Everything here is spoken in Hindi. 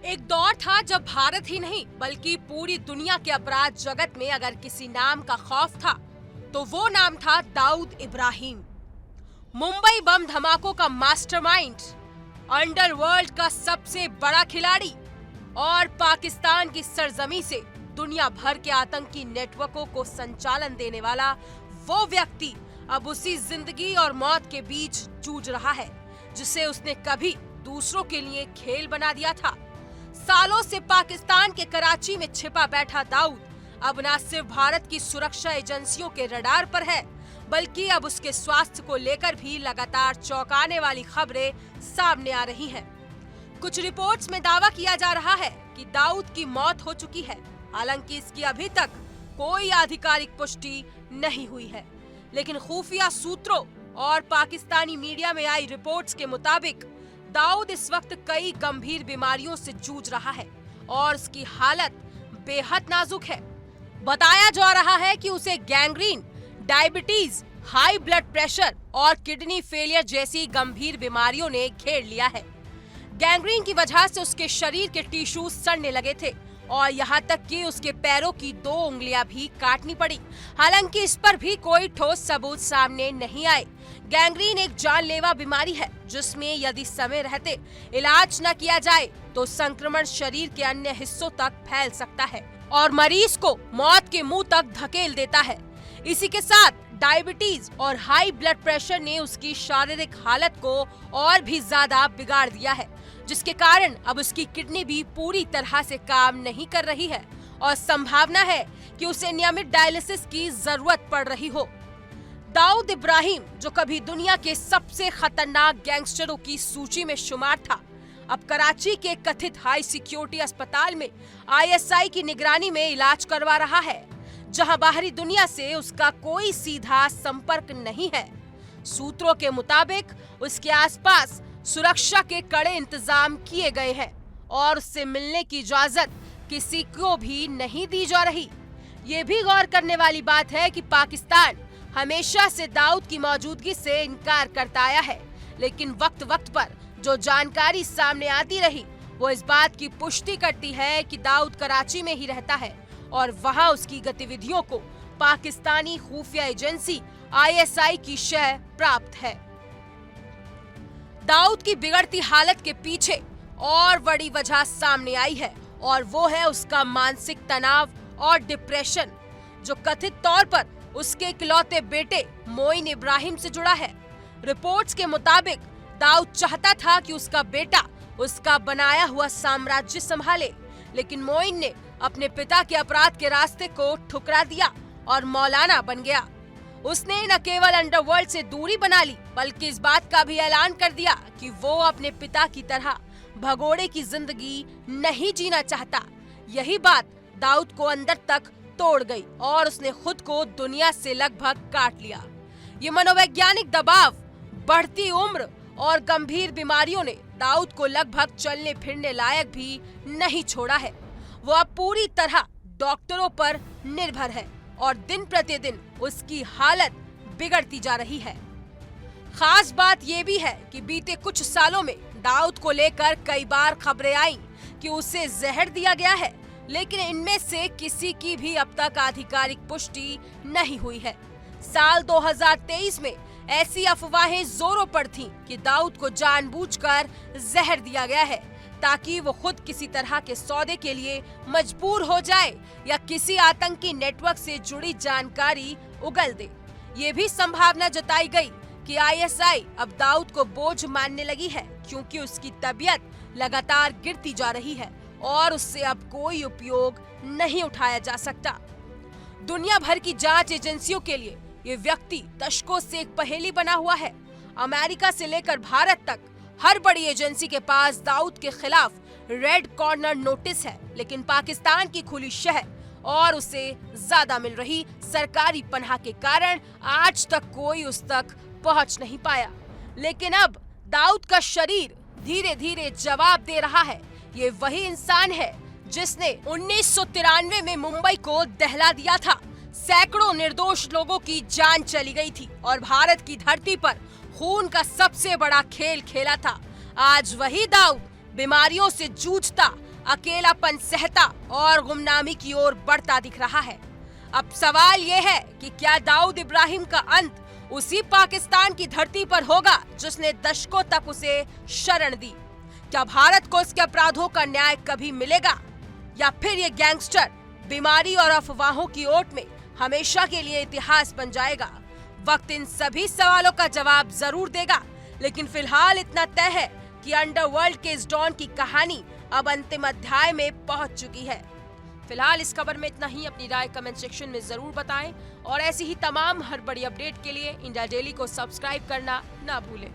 एक दौर था जब भारत ही नहीं बल्कि पूरी दुनिया के अपराध जगत में अगर किसी नाम का खौफ था तो वो नाम था दाऊद इब्राहिम। मुंबई बम धमाकों का मास्टरमाइंड, अंडरवर्ल्ड का सबसे बड़ा खिलाड़ी और पाकिस्तान की सरजमी से दुनिया भर के आतंकी नेटवर्कों को संचालन देने वाला वो व्यक्ति अब उसी जिंदगी और मौत के बीच जूझ रहा है जिसे उसने कभी दूसरों के लिए खेल बना दिया था। सालों से पाकिस्तान के कराची में छिपा बैठा दाऊद अब न सिर्फ भारत की सुरक्षा एजेंसियों के रडार पर है बल्कि अब उसके स्वास्थ्य को लेकर भी लगातार चौंकाने वाली खबरें सामने आ रही हैं। कुछ रिपोर्ट्स में दावा किया जा रहा है कि दाऊद की मौत हो चुकी है, हालांकि इसकी अभी तक कोई आधिकारिक पुष्टि नहीं हुई है। लेकिन खुफिया सूत्रों और पाकिस्तानी मीडिया में आई रिपोर्ट्स के मुताबिक दाऊद इस वक्त कई गंभीर बीमारियों से जूझ रहा है और उसकी हालत बेहद नाजुक है। बताया जा रहा है कि उसे gangrene, diabetes, high blood pressure और किडनी फेलियर जैसी गंभीर बीमारियों ने घेर लिया है। गैंग्रीन की वजह से उसके शरीर के टिश्यू सड़ने लगे थे और यहाँ तक कि उसके पैरों की 2 उंगलियां भी काटनी पड़ी। हालांकि इस पर भी कोई ठोस सबूत सामने नहीं आए। गैंग्रीन एक जानलेवा बीमारी है जिसमें यदि समय रहते इलाज न किया जाए तो संक्रमण शरीर के अन्य हिस्सों तक फैल सकता है और मरीज को मौत के मुंह तक धकेल देता है। इसी के साथ डायबिटीज और हाई ब्लड प्रेशर ने उसकी शारीरिक हालत को और भी ज्यादा बिगाड़ दिया है, जिसके कारण अब उसकी किडनी भी पूरी तरह से काम नहीं कर रही है और संभावना है कि उसे नियमित डायलिसिस की जरूरत पड़ रही हो। दाऊद इब्राहिम, जो कभी दुनिया के सबसे खतरनाक गैंगस्टरों की सूची में शुमार था, अब कराची के कथित हाई सिक्योरिटी अस्पताल में आईएसआई की निगरानी में इलाज करवा रहा है, जहां बाहरी दुनिया से उसका कोई सीधा संपर्क नहीं है। सूत्रों के मुताबिक उसके आसपास सुरक्षा के कड़े इंतजाम किए गए हैं और उससे मिलने की इजाजत किसी को भी नहीं दी जा रही। ये भी गौर करने वाली बात है कि पाकिस्तान हमेशा से दाऊद की मौजूदगी से इनकार करता आया है, लेकिन वक्त वक्त पर जो जानकारी सामने आती रही वो इस बात की पुष्टि करती है कि दाऊद कराची में ही रहता है और वहां उसकी गतिविधियों को पाकिस्तानी खुफिया एजेंसी आईएसआई की शह प्राप्त है। दाऊद की बिगड़ती हालत के पीछे और बड़ी वजह सामने आई है और वो है उसका मानसिक तनाव और डिप्रेशन, जो कथित तौर पर उसके इकलौते बेटे मोइन इब्राहिम से जुड़ा है। रिपोर्ट्स के मुताबिक दाऊद चाहता था कि उसका बेटा उसका बनाया हुआ साम्राज्य संभाले, लेकिन मोइन ने अपने पिता के अपराध के रास्ते को ठुकरा दिया और मौलाना बन गया। उसने न केवल अंडरवर्ल्ड से दूरी बना ली बल्कि इस बात का भी ऐलान कर दिया कि वो अपने पिता की तरह भगोड़े की जिंदगी नहीं जीना चाहता। यही बात दाऊद को अंदर तक तोड़ गई और उसने खुद को दुनिया से लगभग काट लिया। ये मनोवैज्ञानिक दबाव, बढ़ती उम्र और गंभीर बीमारियों ने दाऊद को लगभग चलने फिरने लायक भी नहीं छोड़ा है। वो अब पूरी तरह डॉक्टरों पर निर्भर है और दिन प्रतिदिन उसकी हालत बिगड़ती जा रही है। खास बात ये भी है कि बीते कुछ सालों में दाऊद को लेकर कई बार खबरें आई कि उसे जहर दिया गया है, लेकिन इनमें से किसी की भी अब तक आधिकारिक पुष्टि नहीं हुई है। साल 2023 में ऐसी अफवाहें जोरों पर थीं कि दाऊद को जानबूझकर जहर दिया गया है ताकि वो खुद किसी तरह के सौदे के लिए मजबूर हो जाए या किसी आतंकी नेटवर्क से जुड़ी जानकारी उगल दे। ये भी संभावना जताई गई कि आईएसआई अब दाऊद को बोझ मानने लगी है क्योंकि उसकी तबीयत लगातार गिरती जा रही है और उससे अब कोई उपयोग नहीं उठाया जा सकता। दुनिया भर की जांच एजेंसियों के लिए ये व्यक्ति दशकों से एक पहेली बना हुआ है। अमेरिका से लेकर भारत तक हर बड़ी एजेंसी के पास दाऊद के खिलाफ रेड कॉर्नर नोटिस है, लेकिन पाकिस्तान की खुली शह और उसे ज्यादा मिल रही सरकारी पनाह के कारण आज तक कोई उस तक पहुंच नहीं पाया। लेकिन अब दाऊद का शरीर धीरे धीरे जवाब दे रहा है। ये वही इंसान है जिसने 1993 में मुंबई को दहला दिया था। सैकड़ों निर्दोष लोगों की जान चली गई थी और भारत की धरती पर खून का सबसे बड़ा खेल खेला था। आज वही दाऊद बीमारियों से जूझता अकेलापन सहता और गुमनामी की ओर बढ़ता दिख रहा है। अब सवाल यह है कि क्या दाऊद इब्राहिम का अंत उसी पाकिस्तान की धरती पर होगा जिसने दशकों तक उसे शरण दी? क्या भारत को उसके अपराधों का न्याय कभी मिलेगा, या फिर ये गैंगस्टर बीमारी और अफवाहों की ओट में हमेशा के लिए इतिहास बन जाएगा? वक्त इन सभी सवालों का जवाब जरूर देगा, लेकिन फिलहाल इतना तय है कि अंडरवर्ल्ड के इस डॉन की कहानी अब अंतिम अध्याय में पहुंच चुकी है। फिलहाल इस खबर में इतना ही। अपनी राय कमेंट सेक्शन में जरूर बताएं और ऐसी ही तमाम हर बड़ी अपडेट के लिए इंडिया डेली को सब्सक्राइब करना ना भूलें।